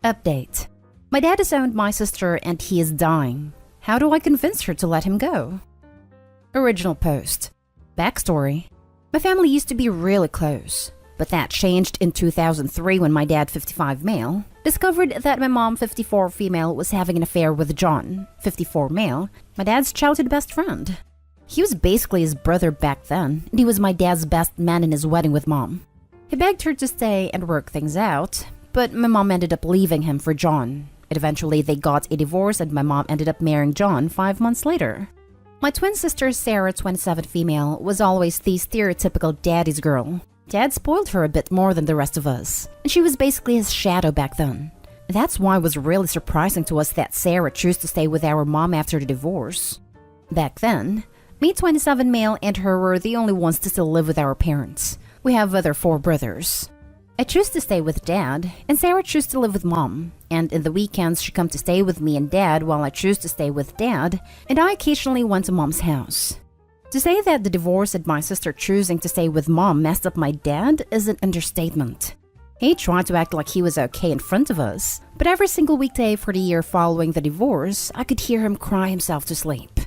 Update. My dad disowned my sister and he is dying. How do I convince her to let him go? Original post. Backstory. My family used to be really close, but that changed in 2003 when my dad, 55 male, discovered that my mom, 54 female, was having an affair with John, 54 male, my dad's childhood best friend. He was basically his brother back then, and he was my dad's best man in his wedding with mom. He begged her to stay and work things out, but my mom ended up leaving him for John. And eventually they got a divorce and my mom ended up marrying John 5 months later. My twin sister Sarah, 27 female, was always the stereotypical daddy's girl. Dad spoiled her a bit more than the rest of us, and she was basically his shadow back then. That's why it was really surprising to us that Sarah chose to stay with our mom after the divorce. Back then, me, 27 male, and her were the only ones to still live with our parents. We have other 4 brothers. I chose to stay with Dad, and Sarah chose to live with Mom, and in the weekends she come to stay with me and Dad while I choose to stay with Dad, and I occasionally went to Mom's house. To say that the divorce and my sister choosing to stay with Mom messed up my dad is an understatement. He tried to act like he was okay in front of us, but every single weekday for the year following the divorce, I could hear him cry himself to sleep.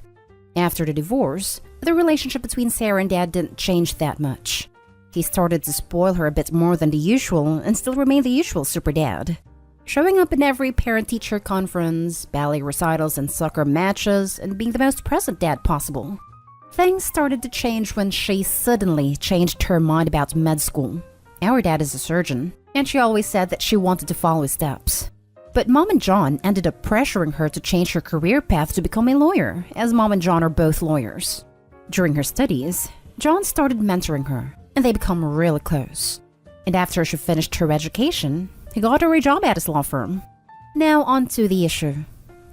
After the divorce, the relationship between Sarah and Dad didn't change that much. He started to spoil her a bit more than the usual and still remained the usual super dad. Showing up in every parent-teacher conference, ballet recitals and soccer matches, and being the most present dad possible. Things started to change when she suddenly changed her mind about med school. Our dad is a surgeon, and she always said that she wanted to follow his steps. But Mom and John ended up pressuring her to change her career path to become a lawyer, as Mom and John are both lawyers. During her studies, John started mentoring her, and they become really close. And after she finished her education, he got her a job at his law firm. Now on to the issue.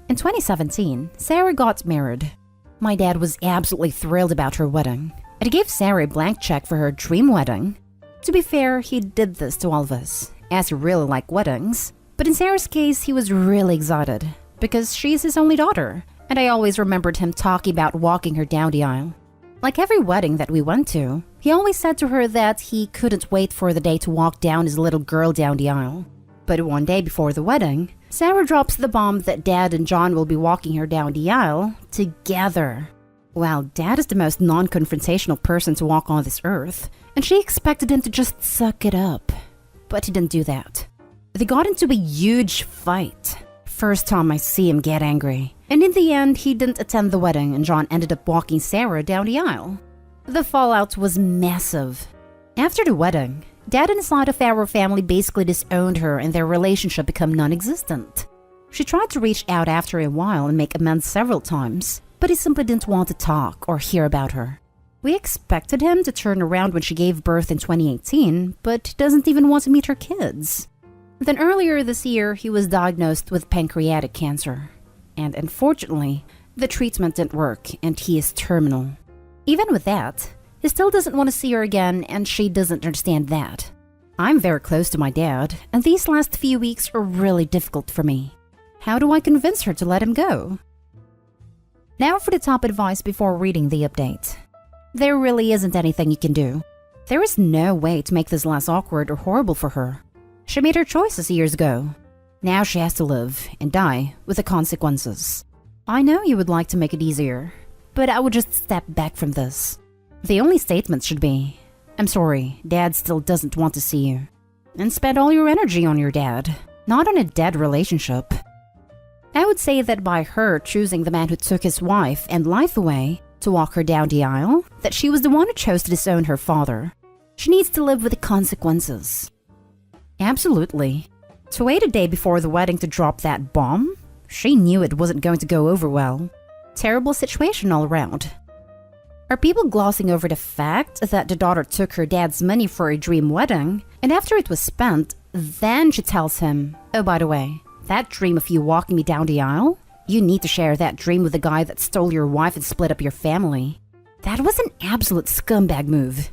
In 2017, Sarah got married. My dad was absolutely thrilled about her wedding, and he gave Sarah a blank check for her dream wedding. To be fair, he did this to all of us, as he really liked weddings. But in Sarah's case, he was really excited, because she's his only daughter, and I always remembered him talking about walking her down the aisle. Like every wedding that we went to, he always said to her that he couldn't wait for the day to walk down his little girl down the aisle. But one day before the wedding, Sarah drops the bomb that Dad and John will be walking her down the aisle together. Well, Dad is the most non-confrontational person to walk on this earth, and she expected him to just suck it up. But he didn't do that. They got into a huge fight. First time I see him get angry. And in the end, he didn't attend the wedding and John ended up walking Sarah down the aisle. The fallout was massive. After the wedding, Dad and the side of our family basically disowned her and their relationship became non-existent. She tried to reach out after a while and make amends several times, but he simply didn't want to talk or hear about her. We expected him to turn around when she gave birth in 2018, but doesn't even want to meet her kids. Then earlier this year, he was diagnosed with pancreatic cancer. And unfortunately, the treatment didn't work and he is terminal. Even with that, he still doesn't want to see her again and she doesn't understand that. I'm very close to my dad, and these last few weeks are really difficult for me. How do I convince her to let him go? Now for the top advice before reading the update. There really isn't anything you can do. There is no way to make this less awkward or horrible for her. She made her choices years ago. Now she has to live and die with the consequences. I know you would like to make it easier, but I would just step back from this. The only statement should be, I'm sorry, Dad still doesn't want to see you. And spend all your energy on your dad, not on a dead relationship. I would say that by her choosing the man who took his wife and life away to walk her down the aisle, that she was the one who chose to disown her father. She needs to live with the consequences. Absolutely. To wait a day before the wedding to drop that bomb? She knew it wasn't going to go over well. Terrible situation all around. Are people glossing over the fact that the daughter took her dad's money for a dream wedding, and after it was spent, then she tells him, oh, by the way, that dream of you walking me down the aisle? You need to share that dream with the guy that stole your wife and split up your family. That was an absolute scumbag move.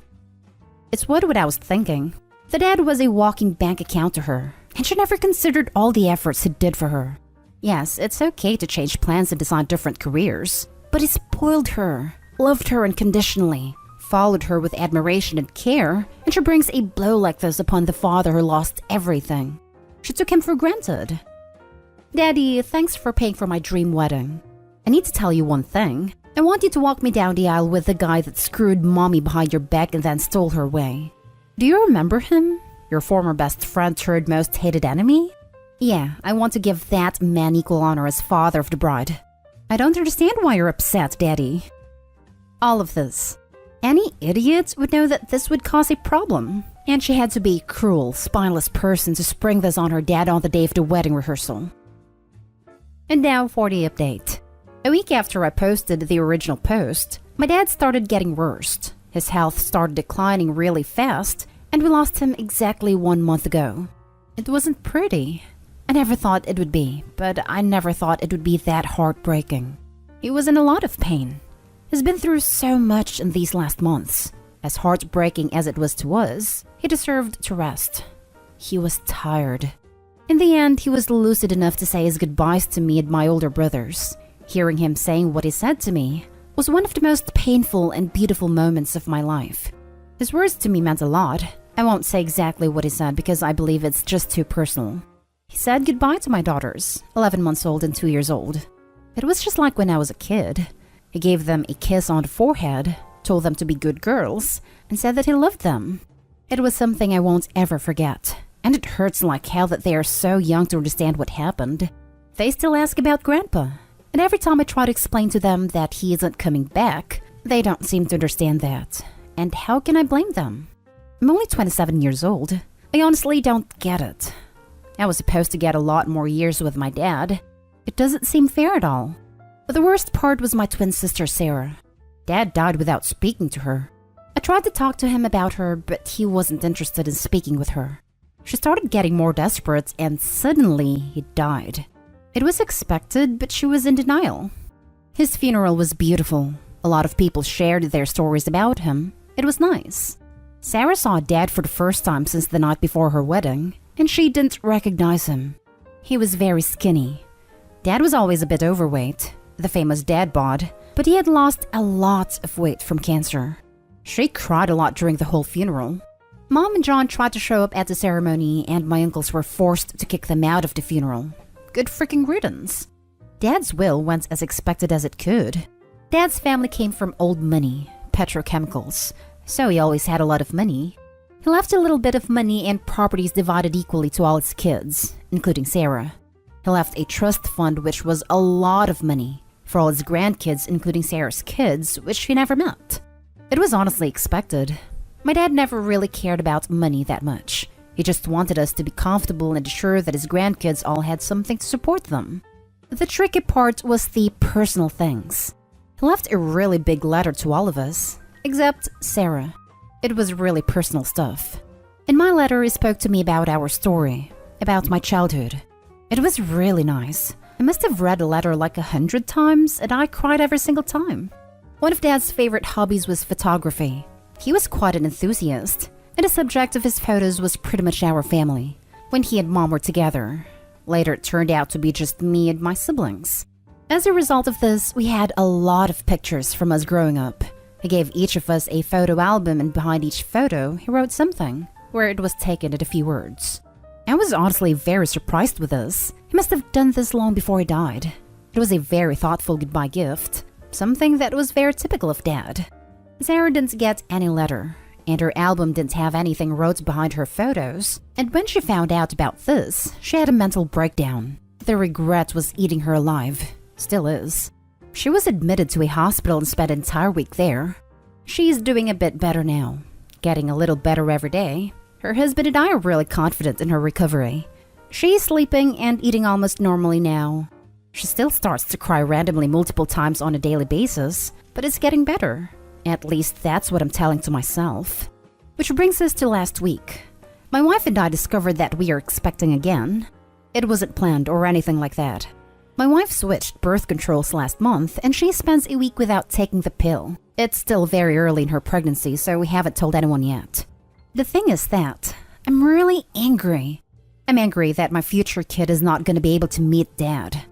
It's what I was thinking. The dad was a walking bank account to her, and she never considered all the efforts he did for her. Yes, it's okay to change plans and decide different careers, but he spoiled her, loved her unconditionally, followed her with admiration and care, and she brings a blow like this upon the father who lost everything. She took him for granted. Daddy, thanks for paying for my dream wedding. I need to tell you one thing. I want you to walk me down the aisle with the guy that screwed mommy behind your back and then stole her away. Do you remember him? Your former best friend turned most hated enemy? Yeah, I want to give that man equal honor as father of the bride. I don't understand why you're upset, Daddy. All of this. Any idiot would know that this would cause a problem. And she had to be a cruel, spineless person to spring this on her dad on the day of the wedding rehearsal. And now for the update. A week after I posted the original post, my dad started getting worse. His health started declining really fast, and we lost him exactly 1 month ago. It wasn't pretty. I never thought it would be, but I never thought it would be that heartbreaking. He was in a lot of pain. He's been through so much in these last months. As heartbreaking as it was to us, he deserved to rest. He was tired. In the end, he was lucid enough to say his goodbyes to me and my older brothers. Hearing him saying what he said to me was one of the most painful and beautiful moments of my life. His words to me meant a lot. I won't say exactly what he said because I believe it's just too personal. He said goodbye to my daughters, 11 months old and 2 years old. It was just like when I was a kid. He gave them a kiss on the forehead, told them to be good girls, and said that he loved them. It was something I won't ever forget, and it hurts like hell that they are so young to understand what happened. They still ask about Grandpa, and every time I try to explain to them that he isn't coming back, they don't seem to understand that. And how can I blame them? I'm only 27 years old. I honestly don't get it. I was supposed to get a lot more years with my dad. It doesn't seem fair at all. But the worst part was my twin sister, Sarah. Dad died without speaking to her. I tried to talk to him about her, but he wasn't interested in speaking with her. She started getting more desperate, and suddenly he died. It was expected, but she was in denial. His funeral was beautiful. A lot of people shared their stories about him. It was nice. Sarah saw Dad for the first time since the night before her wedding, and she didn't recognize him. He was very skinny. Dad was always a bit overweight, the famous dad bod, but he had lost a lot of weight from cancer. She cried a lot during the whole funeral. Mom and John tried to show up at the ceremony, and my uncles were forced to kick them out of the funeral. Good freaking riddance. Dad's will went as expected as it could. Dad's family came from old money, petrochemicals, so he always had a lot of money. He left a little bit of money and properties divided equally to all his kids, including Sarah. He left a trust fund which was a lot of money for all his grandkids, including Sarah's kids, which he never met. It was honestly expected. My dad never really cared about money that much. He just wanted us to be comfortable and ensure that his grandkids all had something to support them. The tricky part was the personal things. He left a really big letter to all of us, except Sarah. It was really personal stuff. In my letter, he spoke to me about our story, about my childhood. It was really nice. I must have read the letter like 100 times, and I cried every single time. One of Dad's favorite hobbies was photography. He was quite an enthusiast, and the subject of his photos was pretty much our family, when he and Mom were together. Later, it turned out to be just me and my siblings. As a result of this, we had a lot of pictures from us growing up. He gave each of us a photo album, and behind each photo, he wrote something, where it was taken in a few words. I was honestly very surprised with this. He must have done this long before he died. It was a very thoughtful goodbye gift, something that was very typical of Dad. Sarah didn't get any letter, and her album didn't have anything wrote behind her photos, and when she found out about this, she had a mental breakdown. The regret was eating her alive. Still is. She was admitted to a hospital and spent an entire week there. She's doing a bit better now, getting a little better every day. Her husband and I are really confident in her recovery. She's sleeping and eating almost normally now. She still starts to cry randomly multiple times on a daily basis, but it's getting better. At least that's what I'm telling to myself. Which brings us to last week. My wife and I discovered that we are expecting again. It wasn't planned or anything like that. My wife switched birth controls last month, and she spends a week without taking the pill. It's still very early in her pregnancy, so we haven't told anyone yet. The thing is that I'm really angry. I'm angry that my future kid is not going to be able to meet Dad.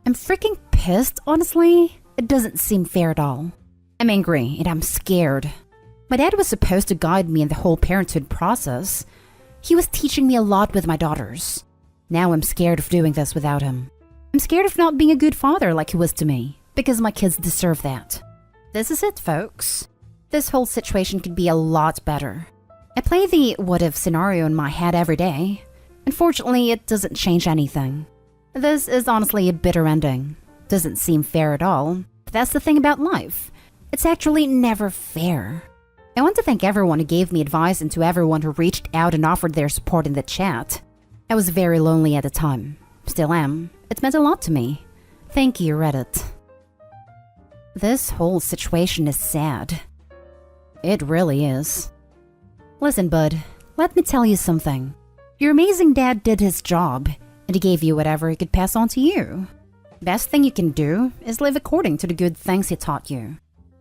I'm freaking pissed, honestly. It doesn't seem fair at all. I'm angry and I'm scared. My dad was supposed to guide me in the whole parenthood process. He was teaching me a lot with my daughters. Now I'm scared of doing this without him. I'm scared of not being a good father like he was to me, because my kids deserve that. This is it, folks. This whole situation could be a lot better. I play the what-if scenario in my head every day. Unfortunately, it doesn't change anything. This is honestly a bitter ending. Doesn't seem fair at all, but that's the thing about life. It's actually never fair. I want to thank everyone who gave me advice and to everyone who reached out and offered their support in the chat. I was very lonely at the time. Still am. It meant a lot to me. Thank you, Reddit. This whole situation is sad. It really is. Listen, bud, let me tell you something. Your amazing dad did his job, and he gave you whatever he could pass on to you. Best thing you can do is live according to the good things he taught you.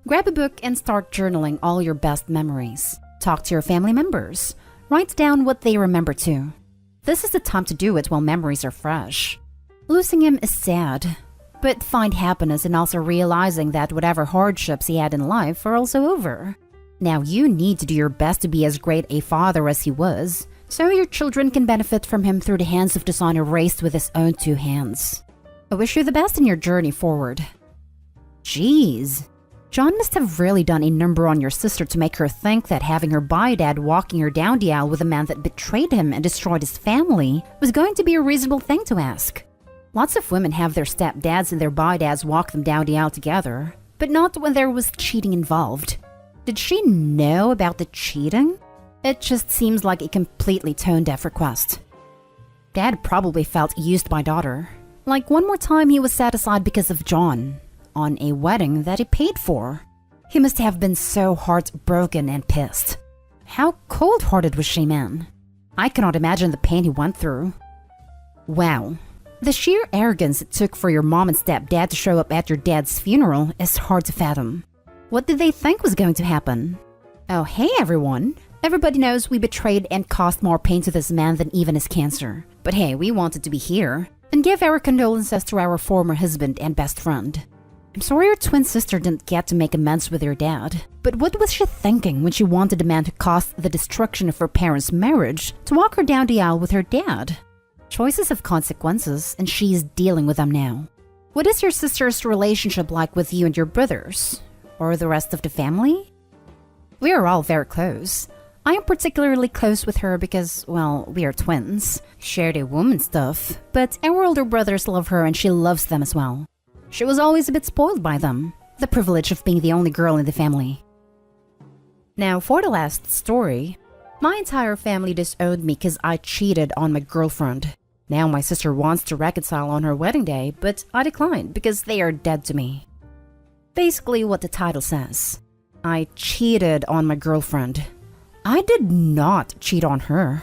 Grab a book and start journaling all your best memories. Talk to your family members. Write down what they remember too. This is the time to do it while memories are fresh. Losing him is sad, but find happiness in also realizing that whatever hardships he had in life are also over. Now you need to do your best to be as great a father as he was, so your children can benefit from him through the hands of the son who raised with his own 2 hands. I wish you the best in your journey forward. Jeez. John must have really done a number on your sister to make her think that having her bi-dad walking her down the aisle with a man that betrayed him and destroyed his family was going to be a reasonable thing to ask. Lots of women have their stepdads and their bi-dads walk them down the aisle together, but not when there was cheating involved. Did she know about the cheating? It just seems like a completely tone-deaf request. Dad probably felt used by daughter. Like one more time he was satisfied because of John. On a wedding that he paid for. He must have been so heartbroken and pissed. How cold-hearted was she, man? I cannot imagine the pain he went through. Wow. The sheer arrogance it took for your mom and stepdad to show up at your dad's funeral is hard to fathom. What did they think was going to happen? Oh, hey everyone. Everybody knows we betrayed and caused more pain to this man than even his cancer. But hey, we wanted to be here and give our condolences to our former husband and best friend. I'm sorry your twin sister didn't get to make amends with your dad, but what was she thinking when she wanted the man who caused the destruction of her parents' marriage to walk her down the aisle with her dad? Choices have consequences, and she's dealing with them now. What is your sister's relationship like with you and your brothers? Or the rest of the family? We are all very close. I am particularly close with her because, well, we are twins. Shared a womb and stuff, but our older brothers love her and she loves them as well. She was always a bit spoiled by them, the privilege of being the only girl in the family. Now, for the last story, my entire family disowned me because I cheated on my girlfriend. Now my sister wants to reconcile on her wedding day, but I declined because they are dead to me. Basically what the title says. I cheated on my girlfriend. I did not cheat on her.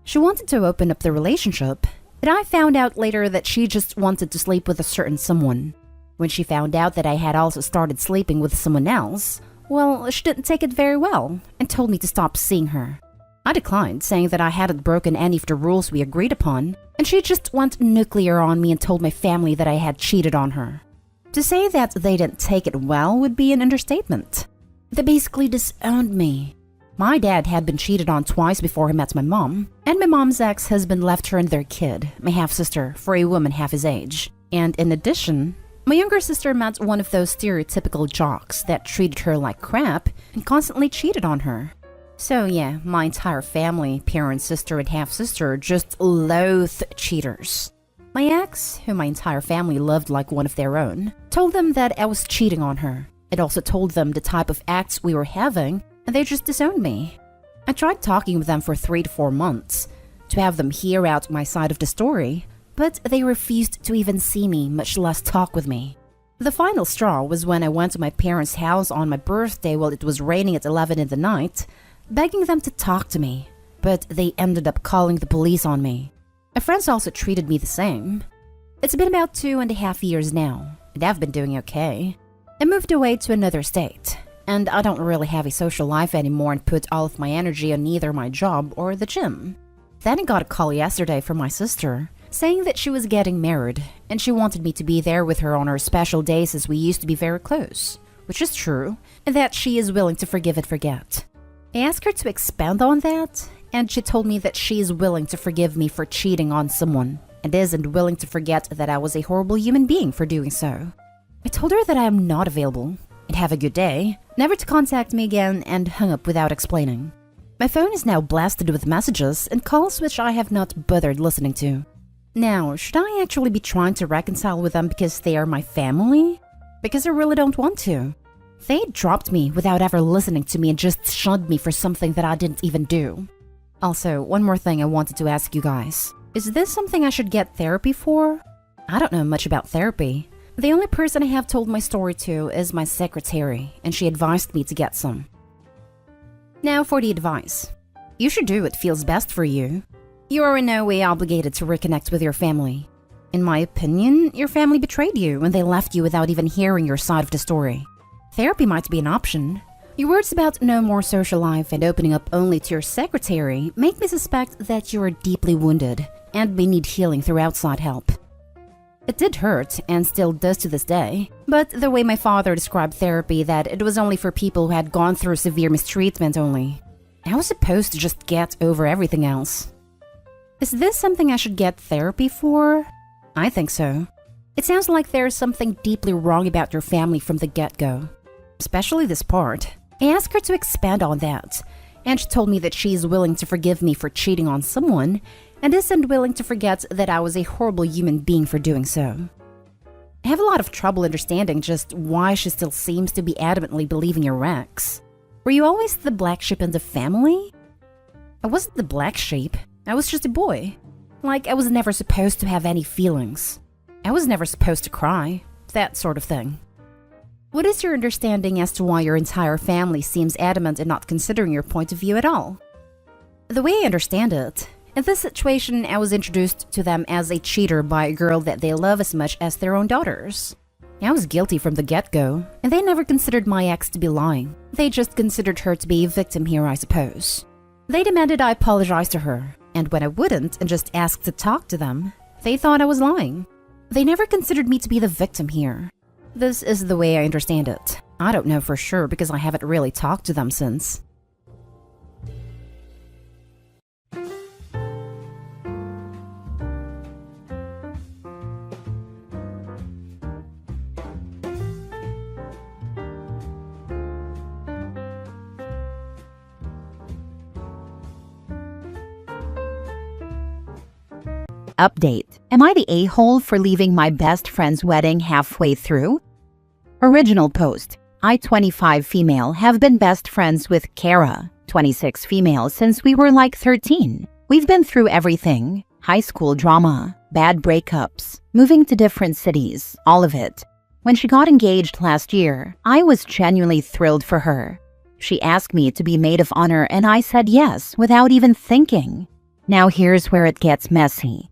She wanted to open up the relationship, but I found out later that she just wanted to sleep with a certain someone. When she found out that I had also started sleeping with someone else, well, she didn't take it very well and told me to stop seeing her. I declined, saying that I hadn't broken any of the rules we agreed upon, and she just went nuclear on me and told my family that I had cheated on her. To say that they didn't take it well would be an understatement. They basically disowned me. My dad had been cheated on twice before he met my mom, and my mom's ex-husband left her and their kid, my half-sister, for a woman half his age. And in addition, my younger sister met one of those stereotypical jocks that treated her like crap and constantly cheated on her. So yeah, my entire family, parent, sister, and half-sister just loathed cheaters. My ex, who my entire family loved like one of their own, told them that I was cheating on her. It also told them the type of acts we were having, and they just disowned me. I tried talking with them for 3 to 4 months to have them hear out my side of the story, but they refused to even see me, much less talk with me. The final straw was when I went to my parents' house on my birthday while it was raining at 11 in the night, begging them to talk to me, but they ended up calling the police on me. My friends also treated me the same. It's been about 2.5 years now, and I've been doing okay. I moved away to another state, and I don't really have a social life anymore and put all of my energy on either my job or the gym. Then I got a call yesterday from my sister, saying that she was getting married, and she wanted me to be there with her on her special days as we used to be very close, which is true, and that she is willing to forgive and forget. I asked her to expand on that, and she told me that she is willing to forgive me for cheating on someone, and isn't willing to forget that I was a horrible human being for doing so. I told her that I am not available, and have a good day, never to contact me again, and hung up without explaining. My phone is now blasted with messages and calls which I have not bothered listening to. Now, should I actually be trying to reconcile with them because they are my family? Because I really don't want to. They dropped me without ever listening to me and just shunned me for something that I didn't even do. Also, one more thing I wanted to ask you guys. Is this something I should get therapy for? I don't know much about therapy. The only person I have told my story to is my secretary, and she advised me to get some. Now for the advice. You should do what feels best for you. You are in no way obligated to reconnect with your family. In my opinion, your family betrayed you when they left you without even hearing your side of the story. Therapy might be an option. Your words about no more social life and opening up only to your secretary make me suspect that you are deeply wounded and may need healing through outside help. It did hurt, and still does to this day, but the way my father described therapy, that it was only for people who had gone through severe mistreatment only. I was supposed to just get over everything else. Is this something I should get therapy for? I think so. It sounds like there's something deeply wrong about your family from the get-go. Especially this part. I asked her to expand on that, and she told me that she is willing to forgive me for cheating on someone, and isn't willing to forget that I was a horrible human being for doing so. I have a lot of trouble understanding just why she still seems to be adamantly believing your ex. Were you always the black sheep in the family? I wasn't the black sheep. I was just a boy. Like, I was never supposed to have any feelings. I was never supposed to cry. That sort of thing. What is your understanding as to why your entire family seems adamant in not considering your point of view at all? The way I understand it, in this situation, I was introduced to them as a cheater by a girl that they love as much as their own daughters. I was guilty from the get-go, and they never considered my ex to be lying. They just considered her to be a victim here, I suppose. They demanded I apologize to her, and when I wouldn't and just asked to talk to them, they thought I was lying. They never considered me to be the victim here. This is the way I understand it. I don't know for sure because I haven't really talked to them since. Update. Am I the a-hole for leaving my best friend's wedding halfway through? Original post. I, 25 female, have been best friends with Kara, 26 female, since we were like 13. We've been through everything. High school drama, bad breakups, moving to different cities, all of it. When she got engaged last year, I was genuinely thrilled for her. She asked me to be maid of honor and I said yes without even thinking. Now here's where it gets messy.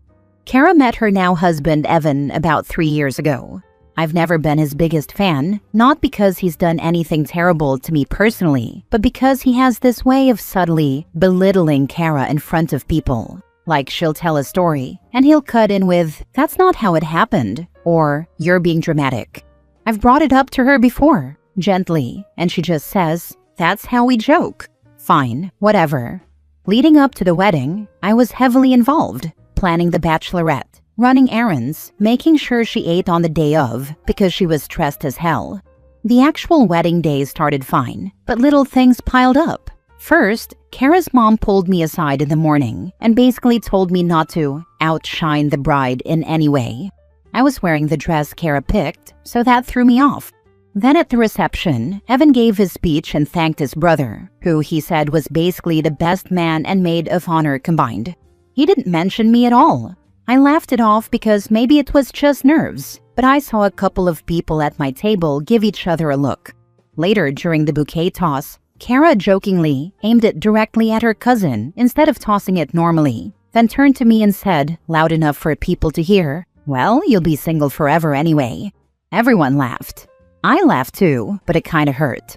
Kara met her now husband Evan about 3 years ago. I've never been his biggest fan, not because he's done anything terrible to me personally, but because he has this way of subtly belittling Kara in front of people. Like she'll tell a story, and he'll cut in with, "That's not how it happened," or "You're being dramatic." I've brought it up to her before, gently, and she just says, "That's how we joke." Fine, whatever. Leading up to the wedding, I was heavily involved. Planning the bachelorette, running errands, making sure she ate on the day of because she was stressed as hell. The actual wedding day started fine, but little things piled up. First, Kara's mom pulled me aside in the morning and basically told me not to outshine the bride in any way. I was wearing the dress Kara picked, so that threw me off. Then at the reception, Evan gave his speech and thanked his brother, who he said was basically the best man and maid of honor combined. He didn't mention me at all. I laughed it off because maybe it was just nerves, but I saw a couple of people at my table give each other a look. Later, during the bouquet toss, Kara jokingly aimed it directly at her cousin instead of tossing it normally, then turned to me and said, loud enough for people to hear, "Well, you'll be single forever anyway." Everyone laughed. I laughed too, but it kinda hurt.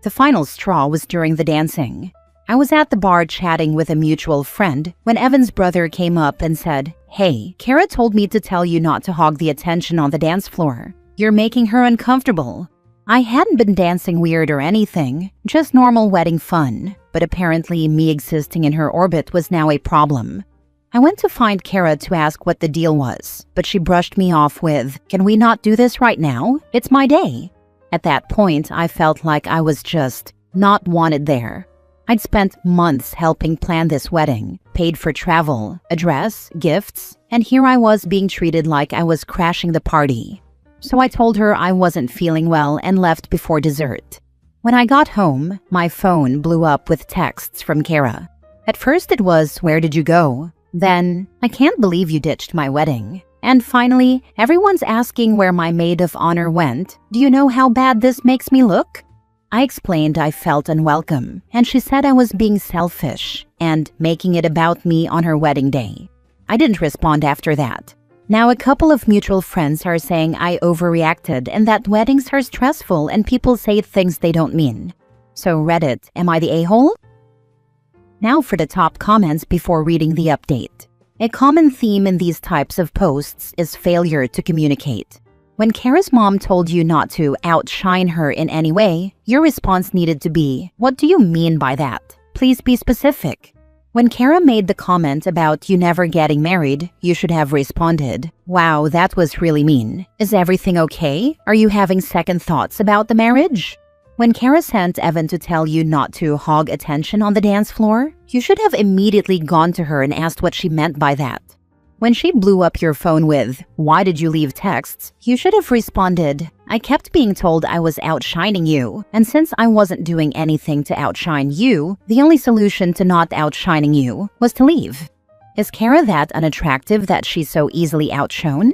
The final straw was during the dancing. I was at the bar chatting with a mutual friend when Evan's brother came up and said, "Hey, Kara told me to tell you not to hog the attention on the dance floor. You're making her uncomfortable." I hadn't been dancing weird or anything, just normal wedding fun, but apparently me existing in her orbit was now a problem. I went to find Kara to ask what the deal was, but she brushed me off with, "Can we not do this right now? It's my day." At that point, I felt like I was just not wanted there. I'd spent months helping plan this wedding, paid for travel, address, gifts, and here I was being treated like I was crashing the party. So I told her I wasn't feeling well and left before dessert. When I got home, my phone blew up with texts from Kara. At first it was, "Where did you go?" Then, "I can't believe you ditched my wedding." And finally, "Everyone's asking where my maid of honor went. Do you know how bad this makes me look?" I explained I felt unwelcome, and she said I was being selfish and making it about me on her wedding day. I didn't respond after that. Now a couple of mutual friends are saying I overreacted and that weddings are stressful and people say things they don't mean. So Reddit, am I the a-hole? Now for the top comments before reading the update. A common theme in these types of posts is failure to communicate. When Kara's mom told you not to outshine her in any way, your response needed to be, "What do you mean by that? Please be specific." When Kara made the comment about you never getting married, you should have responded, "Wow, that was really mean. Is everything okay? Are you having second thoughts about the marriage?" When Kara sent Evan to tell you not to hog attention on the dance floor, you should have immediately gone to her and asked what she meant by that. When she blew up your phone with, "Why did you leave texts?" you should have responded, "I kept being told I was outshining you, and since I wasn't doing anything to outshine you, the only solution to not outshining you was to leave." Is Kara that unattractive that she's so easily outshone?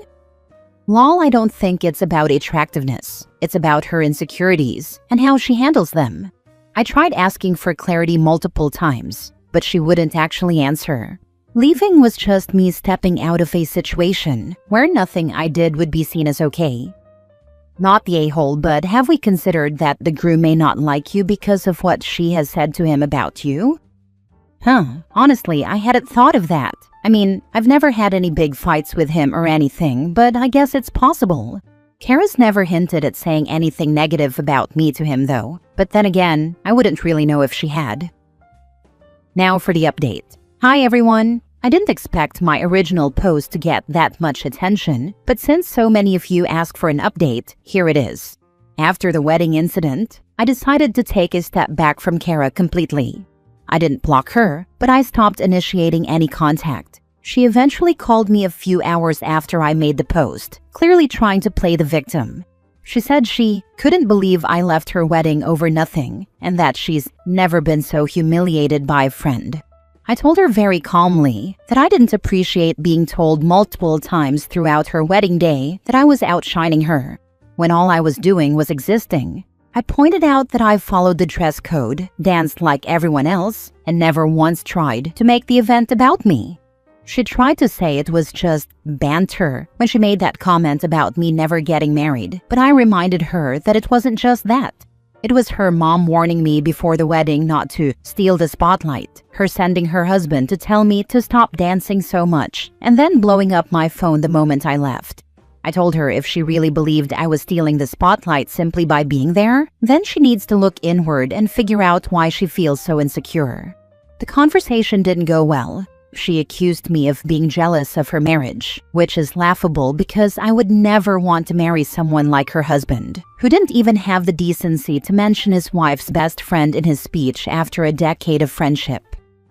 Lol, I don't think it's about attractiveness. It's about her insecurities and how she handles them. I tried asking for clarity multiple times, but she wouldn't actually answer. Leaving was just me stepping out of a situation where nothing I did would be seen as okay. Not the a-hole, but have we considered that the groom may not like you because of what she has said to him about you? Honestly, I hadn't thought of that. I mean, I've never had any big fights with him or anything, but I guess it's possible. Kara's never hinted at saying anything negative about me to him though, but then again, I wouldn't really know if she had. Now for the update. Hi everyone! I didn't expect my original post to get that much attention, but since so many of you asked for an update, here it is. After the wedding incident, I decided to take a step back from Kara completely. I didn't block her, but I stopped initiating any contact. She eventually called me a few hours after I made the post, clearly trying to play the victim. She said she couldn't believe I left her wedding over nothing, and that she's never been so humiliated by a friend. I told her very calmly that I didn't appreciate being told multiple times throughout her wedding day that I was outshining her, when all I was doing was existing. I pointed out that I followed the dress code, danced like everyone else, and never once tried to make the event about me. She tried to say it was just banter when she made that comment about me never getting married, but I reminded her that it wasn't just that. It was her mom warning me before the wedding not to steal the spotlight, her sending her husband to tell me to stop dancing so much, and then blowing up my phone the moment I left. I told her if she really believed I was stealing the spotlight simply by being there, then she needs to look inward and figure out why she feels so insecure. The conversation didn't go well. She accused me of being jealous of her marriage, which is laughable because I would never want to marry someone like her husband, who didn't even have the decency to mention his wife's best friend in his speech after a decade of friendship.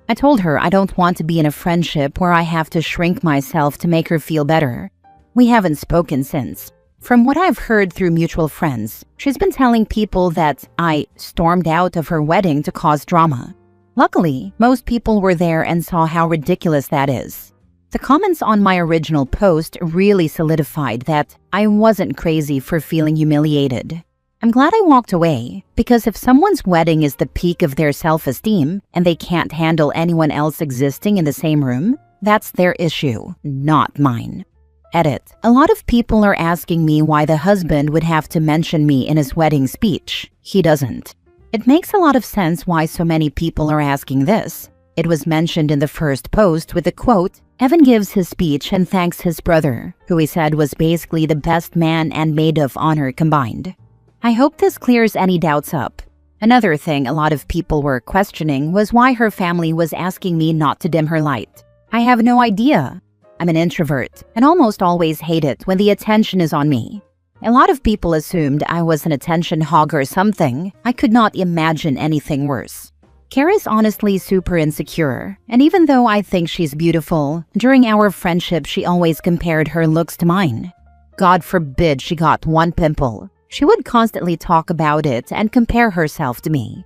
I told her I don't want to be in a friendship where I have to shrink myself to make her feel better. We haven't spoken since. From what I've heard through mutual friends, she's been telling people that I stormed out of her wedding to cause drama. Luckily, most people were there and saw how ridiculous that is. The comments on my original post really solidified that I wasn't crazy for feeling humiliated. I'm glad I walked away, because if someone's wedding is the peak of their self-esteem and they can't handle anyone else existing in the same room, that's their issue, not mine. Edit. A lot of people are asking me why the husband would have to mention me in his wedding speech. He doesn't. It makes a lot of sense why so many people are asking this. It was mentioned in the first post with the quote, "Evan gives his speech and thanks his brother, who he said was basically the best man and maid of honor combined." I hope this clears any doubts up. Another thing a lot of people were questioning was why her family was asking me not to dim her light. I have no idea. I'm an introvert and almost always hate it when the attention is on me. A lot of people assumed I was an attention hog or something. I could not imagine anything worse. Kara's honestly super insecure, and even though I think she's beautiful, during our friendship she always compared her looks to mine. God forbid she got one pimple. She would constantly talk about it and compare herself to me.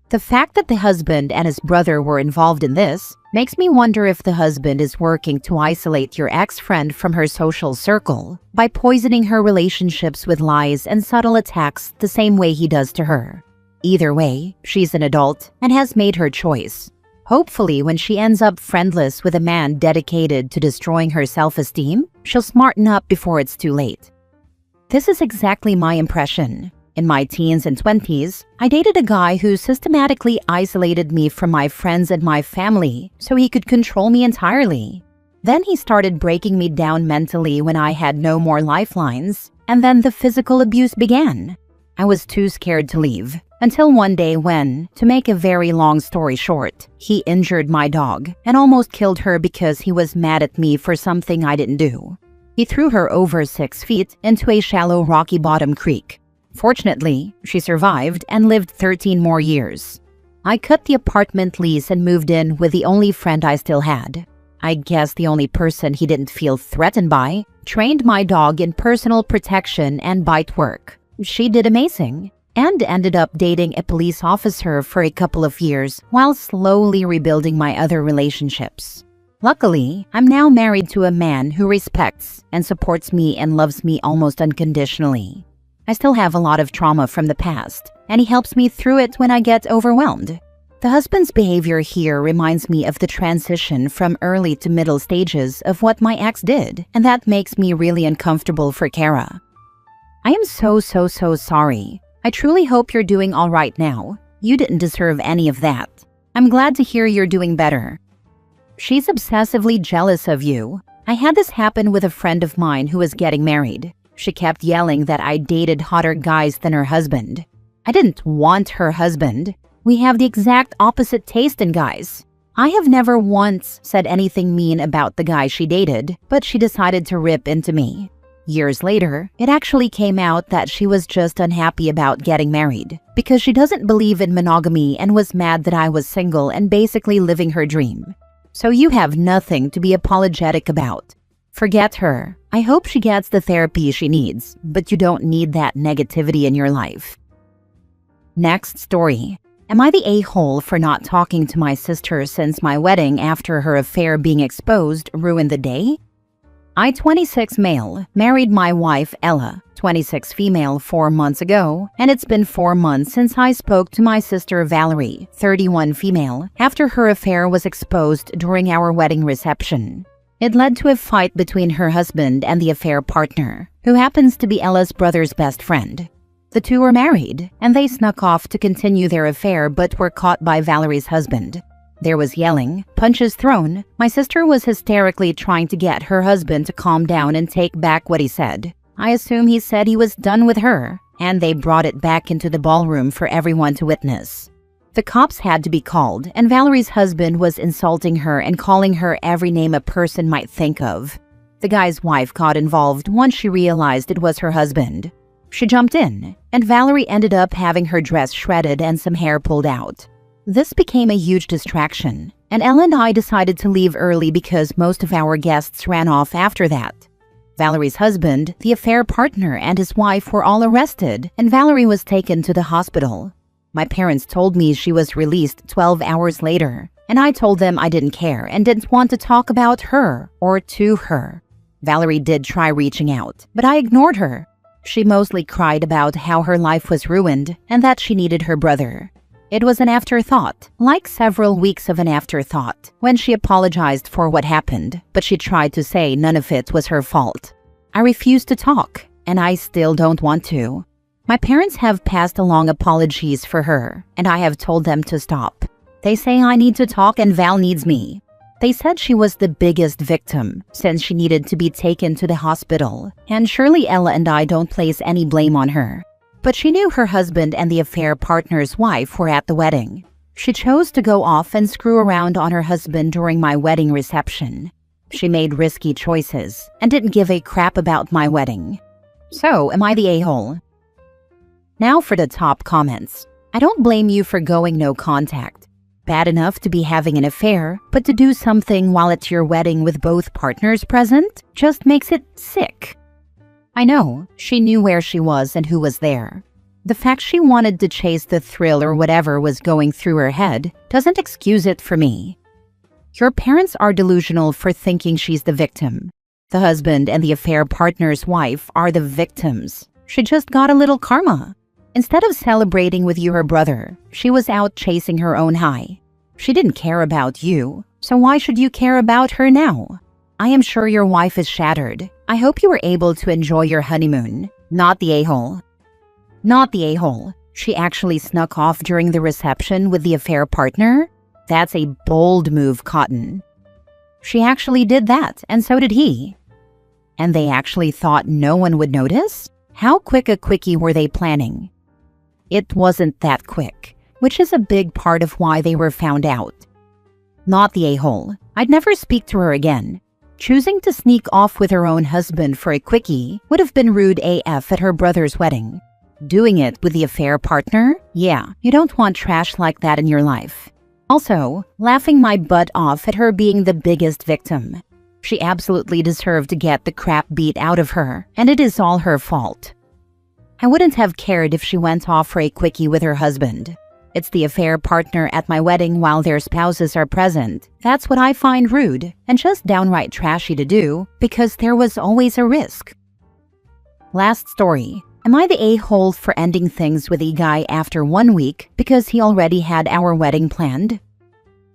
The fact that the husband and his brother were involved in this makes me wonder if the husband is working to isolate your ex-friend from her social circle by poisoning her relationships with lies and subtle attacks the same way he does to her. Either way, she's an adult and has made her choice. Hopefully, when she ends up friendless with a man dedicated to destroying her self-esteem, she'll smarten up before it's too late. This is exactly my impression. In my teens and 20s, I dated a guy who systematically isolated me from my friends and my family so he could control me entirely. Then he started breaking me down mentally when I had no more lifelines, and then the physical abuse began. I was too scared to leave, until one day when, to make a very long story short, he injured my dog and almost killed her because he was mad at me for something I didn't do. He threw her over 6 feet into a shallow rocky bottom creek. Fortunately, she survived and lived 13 more years. I cut the apartment lease and moved in with the only friend I still had. I guess the only person he didn't feel threatened by, trained my dog in personal protection and bite work. She did amazing, and ended up dating a police officer for a couple of years while slowly rebuilding my other relationships. Luckily, I'm now married to a man who respects and supports me and loves me almost unconditionally. I still have a lot of trauma from the past, and he helps me through it when I get overwhelmed. The husband's behavior here reminds me of the transition from early to middle stages of what my ex did, and that makes me really uncomfortable for Kara. I am so sorry. I truly hope you're doing all right now. You didn't deserve any of that. I'm glad to hear you're doing better. She's obsessively jealous of you. I had this happen with a friend of mine who was getting married. She kept yelling that I dated hotter guys than her husband. I didn't want her husband. We have the exact opposite taste in guys. I have never once said anything mean about the guy she dated, but she decided to rip into me. Years later, it actually came out that she was just unhappy about getting married because she doesn't believe in monogamy and was mad that I was single and basically living her dream. So you have nothing to be apologetic about. Forget her. I hope she gets the therapy she needs, but you don't need that negativity in your life. Next story. Am I the a-hole for not talking to my sister since my wedding after her affair being exposed ruined the day? I, 26 male, married my wife Ella, 26 female, 4 months ago, and it's been 4 months since I spoke to my sister Valerie, 31 female, after her affair was exposed during our wedding reception. It led to a fight between her husband and the affair partner, who happens to be Ella's brother's best friend. The two were married, and they snuck off to continue their affair but were caught by Valerie's husband. There was yelling, punches thrown. My sister was hysterically trying to get her husband to calm down and take back what he said. I assume he said he was done with her, and they brought it back into the ballroom for everyone to witness. The cops had to be called, and Valerie's husband was insulting her and calling her every name a person might think of. The guy's wife got involved once she realized it was her husband. She jumped in, and Valerie ended up having her dress shredded and some hair pulled out. This became a huge distraction, and Ella and I decided to leave early because most of our guests ran off after that. Valerie's husband, the affair partner, and his wife were all arrested, and Valerie was taken to the hospital. My parents told me she was released 12 hours later, and I told them I didn't care and didn't want to talk about her or to her. Valerie did try reaching out, but I ignored her. She mostly cried about how her life was ruined and that she needed her brother. It was an afterthought, like several weeks of an afterthought, when she apologized for what happened, but she tried to say none of it was her fault. I refused to talk, and I still don't want to. My parents have passed along apologies for her, and I have told them to stop. They say I need to talk and Val needs me. They said she was the biggest victim since she needed to be taken to the hospital, and surely Ella and I don't place any blame on her. But she knew her husband and the affair partner's wife were at the wedding. She chose to go off and screw around on her husband during my wedding reception. She made risky choices and didn't give a crap about my wedding. So, am I the a-hole? Now for the top comments. I don't blame you for going no contact. Bad enough to be having an affair, but to do something while it's your wedding with both partners present just makes it sick. I know, she knew where she was and who was there. The fact she wanted to chase the thrill or whatever was going through her head doesn't excuse it for me. Your parents are delusional for thinking she's the victim. The husband and the affair partner's wife are the victims. She just got a little karma. Instead of celebrating with you, her brother, she was out chasing her own high. She didn't care about you, so why should you care about her now? I am sure your wife is shattered. I hope you were able to enjoy your honeymoon. Not the a-hole. Not the a-hole. She actually snuck off during the reception with the affair partner? That's a bold move, Cotton. She actually did that, and so did he. And they actually thought no one would notice? How quick a quickie were they planning? It wasn't that quick, which is a big part of why they were found out. Not the a-hole. I'd never speak to her again. Choosing to sneak off with her own husband for a quickie would have been rude AF at her brother's wedding. Doing it with the affair partner? Yeah, you don't want trash like that in your life. Also, laughing my butt off at her being the biggest victim. She absolutely deserved to get the crap beat out of her, and it is all her fault. I wouldn't have cared if she went off for a quickie with her husband. It's the affair partner at my wedding while their spouses are present. That's what I find rude and just downright trashy to do because there was always a risk. Last story. Am I the a-hole for ending things with a guy after 1 week because he already had our wedding planned?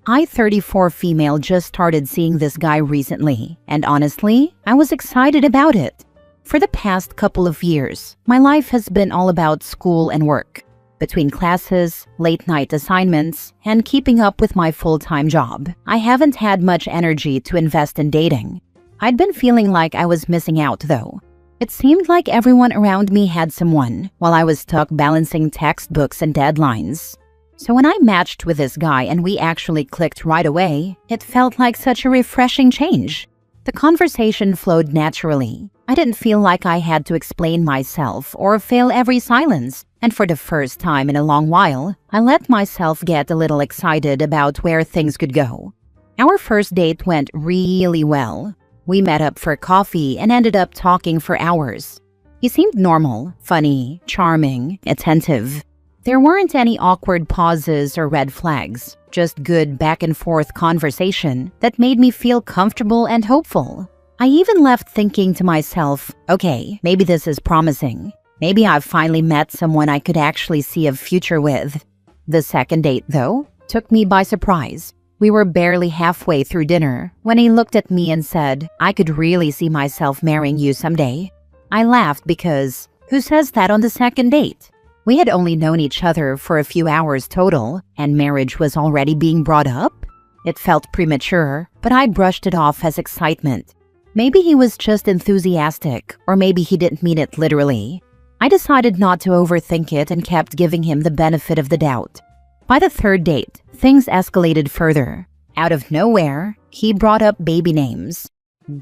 I, 34 female, just started seeing this guy recently, and honestly, I was excited about it. For the past couple of years, my life has been all about school and work. Between classes, late-night assignments, and keeping up with my full-time job, I haven't had much energy to invest in dating. I'd been feeling like I was missing out, though. It seemed like everyone around me had someone, while I was stuck balancing textbooks and deadlines. So when I matched with this guy and we actually clicked right away, it felt like such a refreshing change. The conversation flowed naturally. I didn't feel like I had to explain myself or fill every silence. And for the first time in a long while, I let myself get a little excited about where things could go. Our first date went really well. We met up for coffee and ended up talking for hours. He seemed normal, funny, charming, attentive. There weren't any awkward pauses or red flags, just good back-and-forth conversation that made me feel comfortable and hopeful. I even left thinking to myself, okay, maybe this is promising. Maybe I've finally met someone I could actually see a future with. The second date, though, took me by surprise. We were barely halfway through dinner when he looked at me and said, I could really see myself marrying you someday. I laughed because, who says that on the second date? We had only known each other for a few hours total, and marriage was already being brought up? It felt premature, but I brushed it off as excitement. Maybe he was just enthusiastic, or maybe he didn't mean it literally. I decided not to overthink it and kept giving him the benefit of the doubt. By the third date, things escalated further. Out of nowhere, he brought up baby names.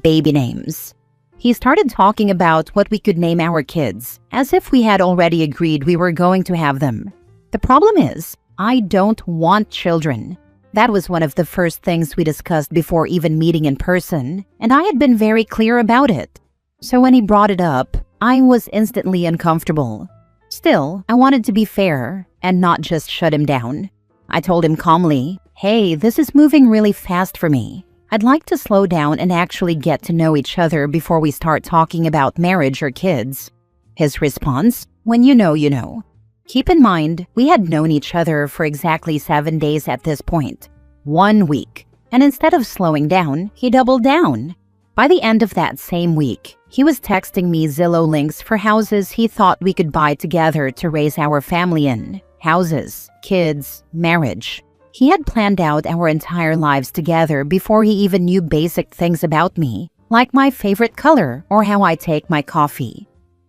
Baby names. He started talking about what we could name our kids, as if we had already agreed we were going to have them. The problem is, I don't want children. That was one of the first things we discussed before even meeting in person, and I had been very clear about it. So when he brought it up, I was instantly uncomfortable. Still, I wanted to be fair and not just shut him down. I told him calmly, hey, this is moving really fast for me. I'd like to slow down and actually get to know each other before we start talking about marriage or kids. His response, when you know, you know. Keep in mind, we had known each other for exactly 7 days at this point. 1 week. And instead of slowing down, he doubled down. By the end of that same week, he was texting me Zillow links for houses he thought we could buy together to raise our family in. Houses, kids, marriage. He had planned out our entire lives together before he even knew basic things about me, like my favorite color or how I take my coffee.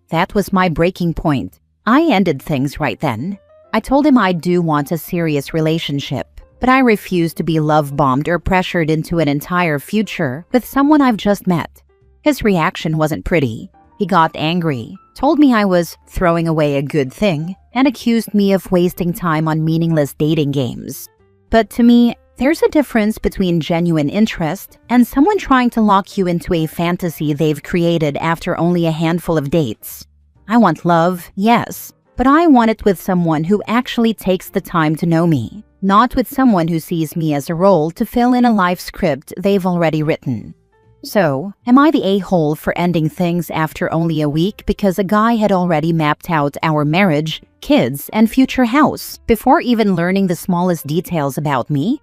That was my breaking point. I ended things right then. I told him I do want a serious relationship, but I refuse to be love-bombed or pressured into an entire future with someone I've just met. His reaction wasn't pretty. He got angry, told me I was throwing away a good thing, and accused me of wasting time on meaningless dating games. But to me, there's a difference between genuine interest and someone trying to lock you into a fantasy they've created after only a handful of dates. I want love, yes, but I want it with someone who actually takes the time to know me, not with someone who sees me as a role to fill in a life script they've already written. So, am I the a-hole for ending things after only a week because a guy had already mapped out our marriage, kids, and future house before even learning the smallest details about me?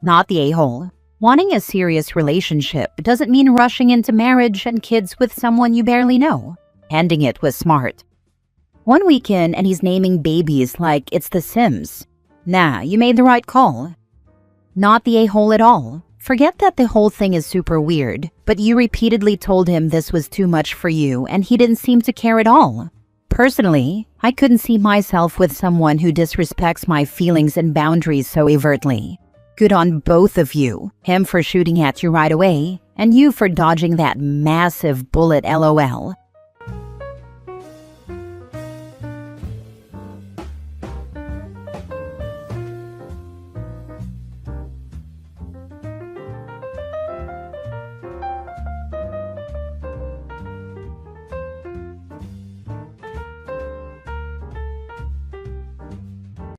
Not the a-hole. Wanting a serious relationship doesn't mean rushing into marriage and kids with someone you barely know. Ending it was smart. 1 week in and he's naming babies like it's The Sims. Nah, you made the right call. Not the a-hole at all. Forget that the whole thing is super weird, but you repeatedly told him this was too much for you and he didn't seem to care at all. Personally, I couldn't see myself with someone who disrespects my feelings and boundaries so overtly. Good on both of you, him for shooting at you right away, and you for dodging that massive bullet LOL.